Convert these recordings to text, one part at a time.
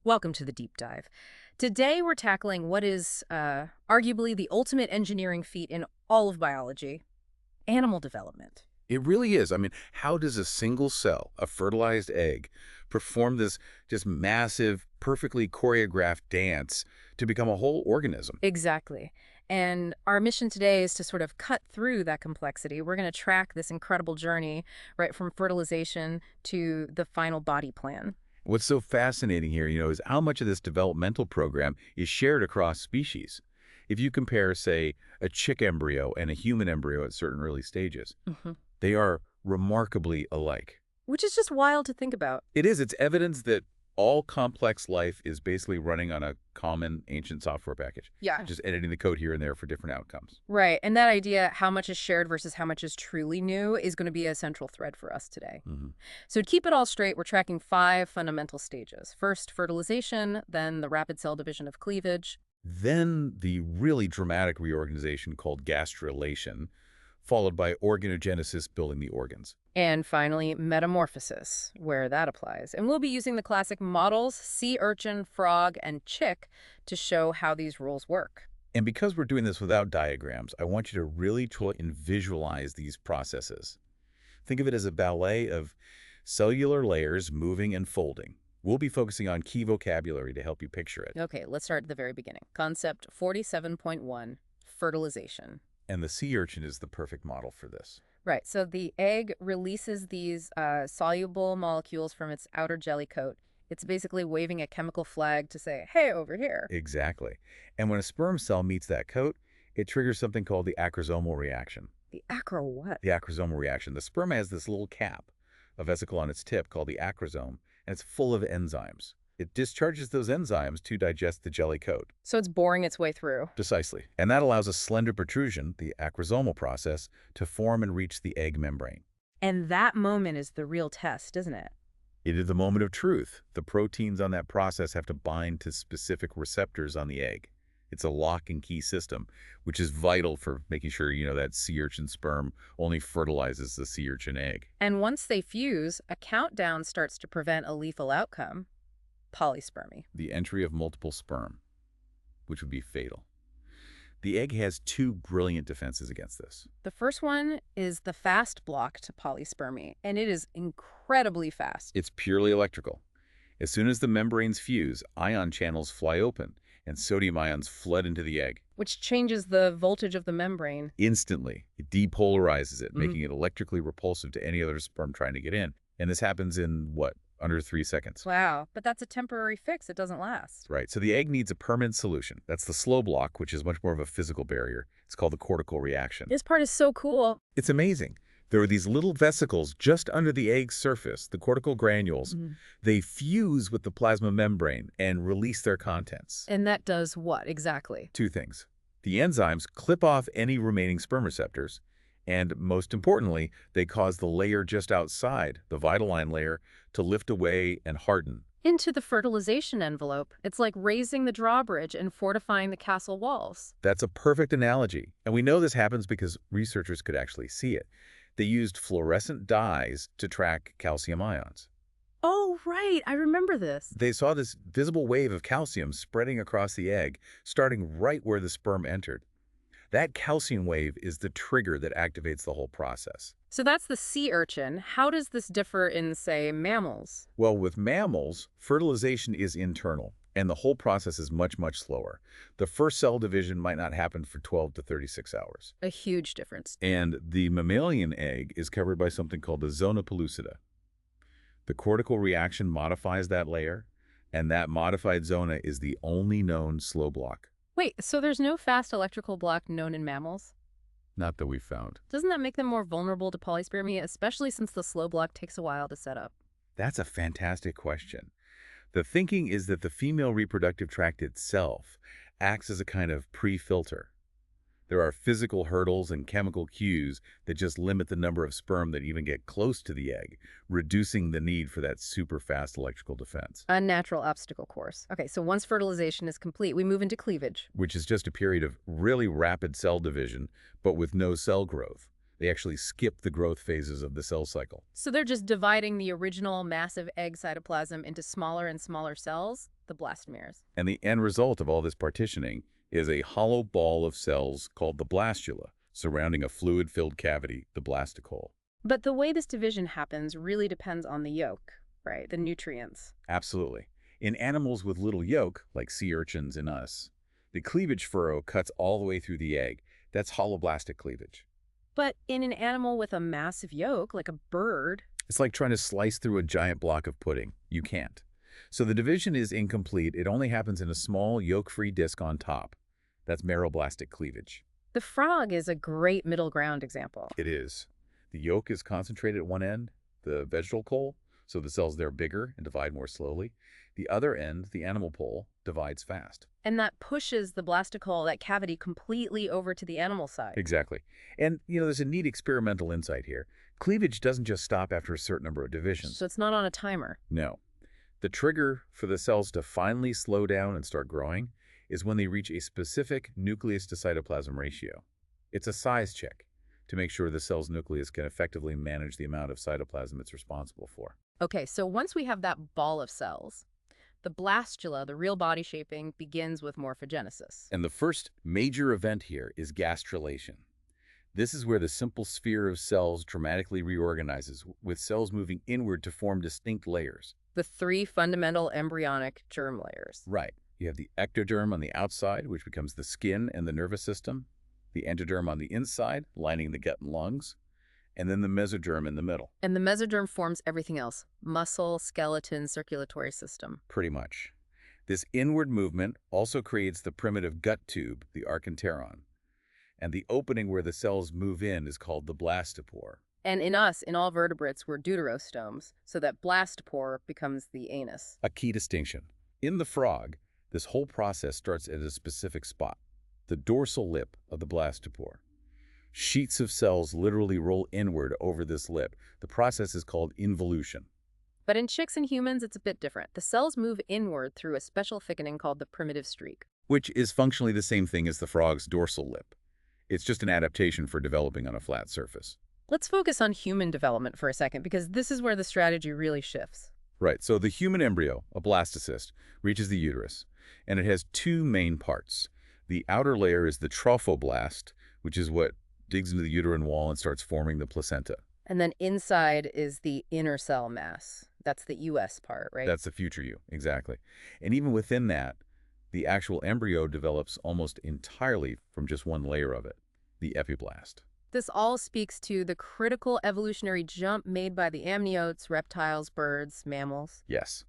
Welcome to the deep dive. Today we're tackling what is arguably the ultimate engineering feat in all of biology, animal development. It really is. I mean, how does a single cell, a fertilized egg, perform this just massive, perfectly choreographed dance to become a whole organism? Exactly. And our mission today is to sort of cut through that complexity. We're going to track this incredible journey right from fertilization to the final body plan. What's so fascinating here, is how much of this developmental program is shared across species. If you compare, say, a chick embryo and a human embryo at certain early stages, hmm they are remarkably alike. Which is just wild to think about. It is. It's evidence that all complex life is basically running on a common ancient software package. Yeah. Just editing the code here and there for different outcomes. Right. And that idea, how much is shared versus how much is truly new, is going to be a central thread for us today. hmm So to keep it all straight, we're tracking 5 fundamental stages. First, fertilization, then the rapid cell division of cleavage. Then the really dramatic reorganization called gastrulation, followed by organogenesis, building the organs. And finally, metamorphosis, where that applies. And we'll be using the classic models, sea urchin, frog, and chick, to show how these rules work. And because we're doing this without diagrams, I want you to really try and visualize these processes. Think of it as a ballet of cellular layers moving and folding. We'll be focusing on key vocabulary to help you picture it. Okay, let's start at the very beginning. Concept 47.1, fertilization. And the sea urchin is the perfect model for this. Right, so the egg releases these soluble molecules from its outer jelly coat. It's basically waving a chemical flag to say, hey, over here. Exactly. And when a sperm cell meets that coat, it triggers something called the acrosomal reaction. The acro what? The acrosomal reaction. The sperm has this little cap, a vesicle on its tip called the acrosome, and it's full of enzymes. It discharges those enzymes to digest the jelly coat. So it's boring its way through. Precisely. And that allows a slender protrusion, the acrosomal process, to form and reach the egg membrane. And that moment is the real test, isn't it? It is the moment of truth. The proteins on that process have to bind to specific receptors on the egg. It's a lock and key system, which is vital for making sure, that sea urchin sperm only fertilizes the sea urchin egg. And once they fuse, a countdown starts to prevent a lethal outcome, polyspermy. The entry of multiple sperm, which would be fatal. The egg has 2 brilliant defenses against this. The first one is the fast block to polyspermy, and it is incredibly fast. It's purely electrical. As soon as the membranes fuse, ion channels fly open, and sodium ions flood into the egg. Which changes the voltage of the membrane. Instantly, it depolarizes it, making it electrically repulsive to any other sperm trying to get in. And this happens in, under 3 seconds. Wow, but that's a temporary fix. It doesn't last. Right, so the egg needs a permanent solution. That's the slow block, which is much more of a physical barrier. It's called the cortical reaction. This part is so cool. It's amazing. There are these little vesicles just under the egg's surface, the cortical granules. They fuse with the plasma membrane and release their contents. And that does what exactly? 2 things. The enzymes clip off any remaining sperm receptors, and most importantly, they cause the layer just outside, the vitelline layer, to lift away and harden. Into the fertilization envelope. It's like raising the drawbridge and fortifying the castle walls. That's a perfect analogy. And we know this happens because researchers could actually see it. They used fluorescent dyes to track calcium ions. Oh, right. I remember this. They saw this visible wave of calcium spreading across the egg, starting right where the sperm entered. That calcium wave is the trigger that activates the whole process. So that's the sea urchin. How does this differ in, say, mammals? Well, with mammals, fertilization is internal, and the whole process is much, much slower. The first cell division might not happen for 12 to 36 hours. A huge difference. And the mammalian egg is covered by something called the zona pellucida. The cortical reaction modifies that layer, and that modified zona is the only known slow block. Wait, so there's no fast electrical block known in mammals? Not that we've found. Doesn't that make them more vulnerable to polyspermy, especially since the slow block takes a while to set up? That's a fantastic question. The thinking is that the female reproductive tract itself acts as a kind of pre-filter. There are physical hurdles and chemical cues that just limit the number of sperm that even get close to the egg, reducing the need for that super fast electrical defense. Unnatural obstacle course. Okay, so once fertilization is complete, we move into cleavage. Which is just a period of really rapid cell division, but with no cell growth. They actually skip the growth phases of the cell cycle. So they're just dividing the original massive egg cytoplasm into smaller and smaller cells? the blastomeres. And the end result of all this partitioning is a hollow ball of cells called the blastula, surrounding a fluid-filled cavity, the blastocoel. But the way this division happens really depends on the yolk, right? The nutrients. Absolutely. In animals with little yolk, like sea urchins and us, the cleavage furrow cuts all the way through the egg. That's holoblastic cleavage. But in an animal with a massive yolk, like a bird, It's like trying to slice through a giant block of pudding. You can't. So the division is incomplete. It only happens in a small yolk-free disc on top. That's meroblastic cleavage. the frog is a great middle ground example. It is. The yolk is concentrated at one end, the vegetal pole, so the cells there are bigger and divide more slowly. The other end, the animal pole, divides fast. And that pushes the blastocoel, that cavity, completely over to the animal side. Exactly. And, there's a neat experimental insight here. Cleavage doesn't just stop after a certain number of divisions. So it's not on a timer. No. The trigger for the cells to finally slow down and start growing is when they reach a specific nucleus to cytoplasm ratio. It's a size check to make sure the cell's nucleus can effectively manage the amount of cytoplasm it's responsible for. Okay, so once we have that ball of cells, the blastula, the real body shaping, begins with morphogenesis. And the first major event here is gastrulation. This is where the simple sphere of cells dramatically reorganizes, with cells moving inward to form distinct layers. The three fundamental embryonic germ layers. Right. You have the ectoderm on the outside, which becomes the skin and the nervous system, the endoderm on the inside, lining the gut and lungs, and then the mesoderm in the middle. And the mesoderm forms everything else: muscle, skeleton, circulatory system. Pretty much. This inward movement also creates the primitive gut tube, the archenteron. And the opening where the cells move in is called the blastopore. And in us, in all vertebrates, we're deuterostomes, so that blastopore becomes the anus. A key distinction. In the frog, this whole process starts at a specific spot, the dorsal lip of the blastopore. Sheets of cells literally roll inward over this lip. The process is called involution. But in chicks and humans, it's a bit different. The cells move inward through a special thickening called the primitive streak. Which is functionally the same thing as the frog's dorsal lip. It's just an adaptation for developing on a flat surface. Let's focus on human development for a second, because this is where the strategy really shifts. Right, so the human embryo, a blastocyst, reaches the uterus, and it has two main parts. The outer layer is the trophoblast, which is what digs into the uterine wall and starts forming the placenta. And then inside is the inner cell mass. That's the US part, right? That's the future you, exactly. And even within that, the actual embryo develops almost entirely from just one layer of it, the epiblast. This all speaks to the critical evolutionary jump made by the amniotes, reptiles, birds, mammals. Yes.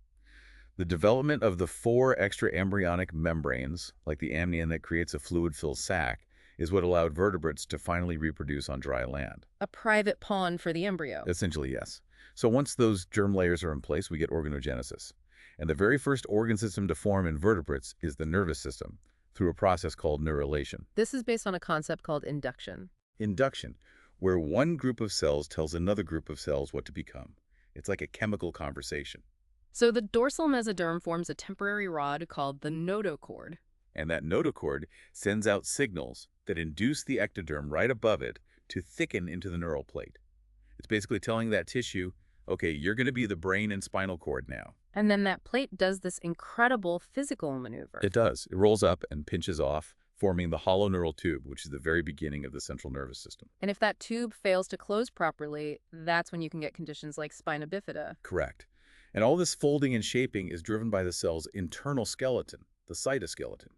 The development of the 4 extra embryonic membranes, like the amnion that creates a fluid-filled sac, is what allowed vertebrates to finally reproduce on dry land. A private pond for the embryo. Essentially, yes. So once those germ layers are in place, we get organogenesis. And the very first organ system to form in vertebrates is the nervous system, through a process called neurulation. This is based on a concept called induction. Induction, where one group of cells tells another group of cells what to become. It's like a chemical conversation. So the dorsal mesoderm forms a temporary rod called the notochord. And that notochord sends out signals that induce the ectoderm right above it to thicken into the neural plate. It's basically telling that tissue, okay, you're going to be the brain and spinal cord now. And then that plate does this incredible physical maneuver. It does. It rolls up and pinches off, forming the hollow neural tube, which is the very beginning of the central nervous system. And if that tube fails to close properly, that's when you can get conditions like spina bifida. Correct. And all this folding and shaping is driven by the cell's internal skeleton, the cytoskeleton.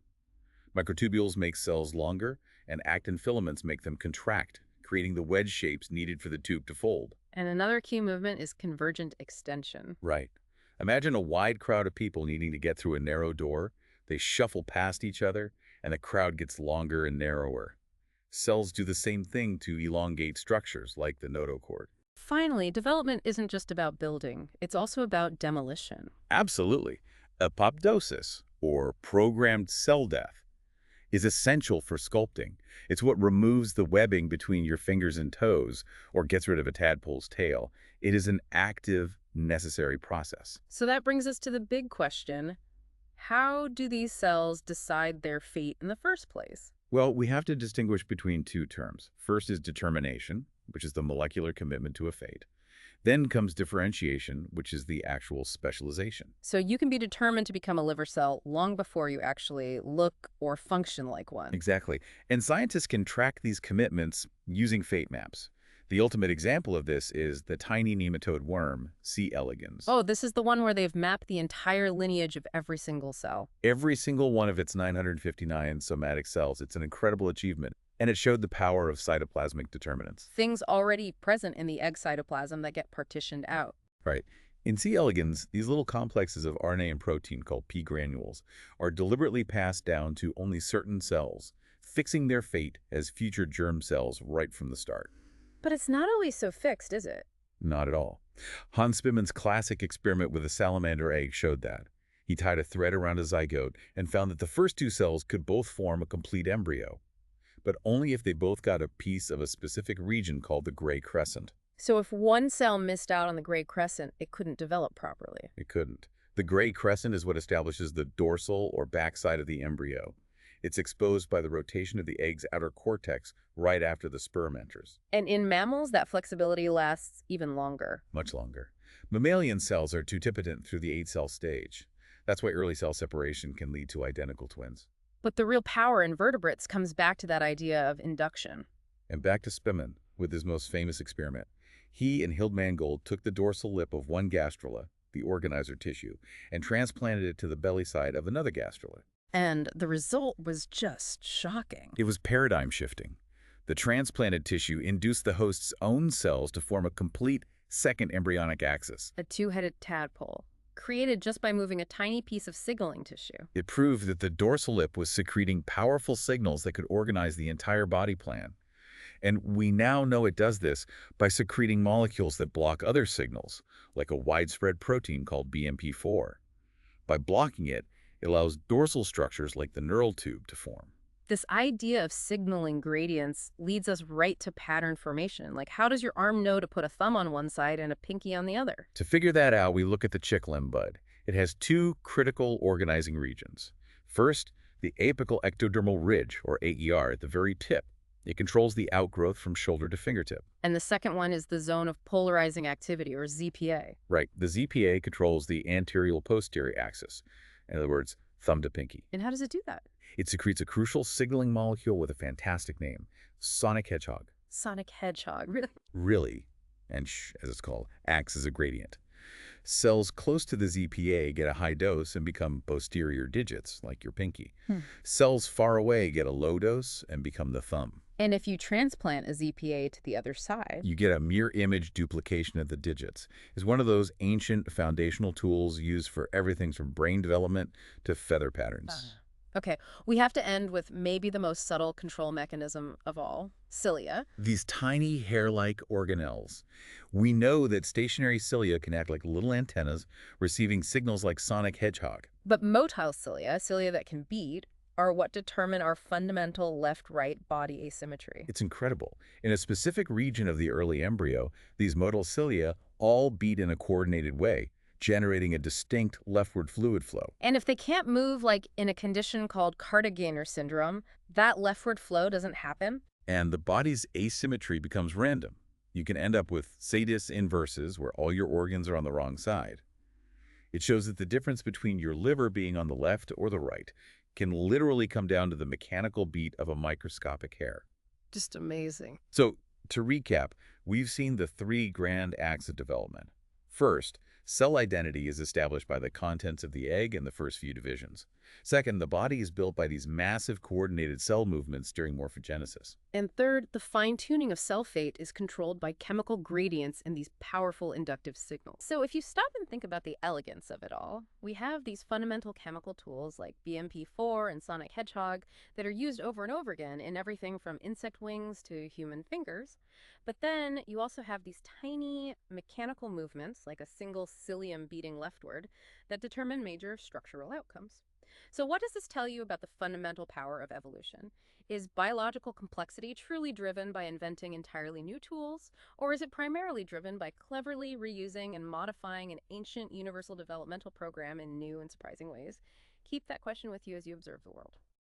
Microtubules make cells longer, and actin filaments make them contract, creating the wedge shapes needed for the tube to fold. And another key movement is convergent extension. Right. Imagine a wide crowd of people needing to get through a narrow door. They shuffle past each other, and the crowd gets longer and narrower. Cells do the same thing to elongate structures like the notochord. Finally, development isn't just about building. It's also about demolition. Absolutely. Apoptosis, or programmed cell death, is essential for sculpting. It's what removes the webbing between your fingers and toes, or gets rid of a tadpole's tail. It is an active, necessary process. So that brings us to the big question. How do these cells decide their fate in the first place? Well, we have to distinguish between two terms. First is determination, which is the molecular commitment to a fate. Then comes differentiation, which is the actual specialization. So you can be determined to become a liver cell long before you actually look or function like one. Exactly. And scientists can track these commitments using fate maps. The ultimate example of this is the tiny nematode worm, C. elegans. Oh, this is the one where they've mapped the entire lineage of every single cell. Every single one of its 959 somatic cells. It's an incredible achievement, and it showed the power of cytoplasmic determinants. Things already present in the egg cytoplasm that get partitioned out. Right. In C. elegans, these little complexes of RNA and protein called P granules are deliberately passed down to only certain cells, fixing their fate as future germ cells right from the start. But it's not always so fixed, is it? Not at all. Hans Spiman's classic experiment with a salamander egg showed that. He tied a thread around a zygote and found that the first two cells could both form a complete embryo, but only if they both got a piece of a specific region called the gray crescent. So if one cell missed out on the gray crescent, it couldn't develop properly. It couldn't. The gray crescent is what establishes the dorsal or backside of the embryo. It's exposed by the rotation of the egg's outer cortex right after the sperm enters. And in mammals, that flexibility lasts even longer. Much longer. Mammalian cells are tutipotent through the 8-cell stage. That's why early cell separation can lead to identical twins. But the real power in vertebrates comes back to that idea of induction. And back to Spiman with his most famous experiment. He and Hildmangold took the dorsal lip of one gastrula, the organizer tissue, and transplanted it to the belly side of another gastrula. And the result was just shocking. It was paradigm shifting. The transplanted tissue induced the host's own cells to form a complete second embryonic axis. A two-headed tadpole, created just by moving a tiny piece of signaling tissue. It proved that the dorsal lip was secreting powerful signals that could organize the entire body plan. And we now know it does this by secreting molecules that block other signals, like a widespread protein called BMP4. By blocking it, it allows dorsal structures like the neural tube to form. This idea of signaling gradients leads us right to pattern formation. Like, how does your arm know to put a thumb on one side and a pinky on the other? To figure that out, we look at the chick limb bud. It has two critical organizing regions. First, the apical ectodermal ridge, or AER, at the very tip. It controls the outgrowth from shoulder to fingertip. And the second one is the zone of polarizing activity, or ZPA. Right. The ZPA controls the anterior-posterior axis. In other words, thumb to pinky. And how does it do that? It secretes a crucial signaling molecule with a fantastic name, sonic hedgehog. Sonic hedgehog, really? Really, and as it's called, acts as a gradient. Cells close to the ZPA get a high dose and become posterior digits, like your pinky. Cells far away get a low dose and become the thumb. And if you transplant a ZPA to the other side, You get a mirror image duplication of the digits. It's one of those ancient foundational tools used for everything from brain development to feather patterns. Okay, we have to end with maybe the most subtle control mechanism of all, cilia. These tiny hair-like organelles. We know that stationary cilia can act like little antennas, receiving signals like sonic hedgehog. But motile cilia, cilia that can beat, are what determine our fundamental left-right body asymmetry. It's incredible. In a specific region of the early embryo, these motile cilia all beat in a coordinated way, generating a distinct leftward fluid flow. And if they can't move like in a condition called Carter-Gainer syndrome, that leftward flow doesn't happen. And the body's asymmetry becomes random. You can end up with situs inversus, where all your organs are on the wrong side. It shows that the difference between your liver being on the left or the right can literally come down to the mechanical beat of a microscopic hair. Just amazing. So, to recap, we've seen the three grand acts of development. First, cell identity is established by the contents of the egg in the first few divisions. Second, the body is built by these massive coordinated cell movements during morphogenesis. And third, the fine-tuning of cell fate is controlled by chemical gradients and these powerful inductive signals. So if you stop and think about the elegance of it all, we have these fundamental chemical tools like BMP4 and sonic hedgehog that are used over and over again in everything from insect wings to human fingers. But then you also have these tiny mechanical movements, like a single cilium beating leftward, that determine major structural outcomes. So what does this tell you about the fundamental power of evolution? Is biological complexity truly driven by inventing entirely new tools, or is it primarily driven by cleverly reusing and modifying an ancient universal developmental program in new and surprising ways? Keep that question with you as you observe the world.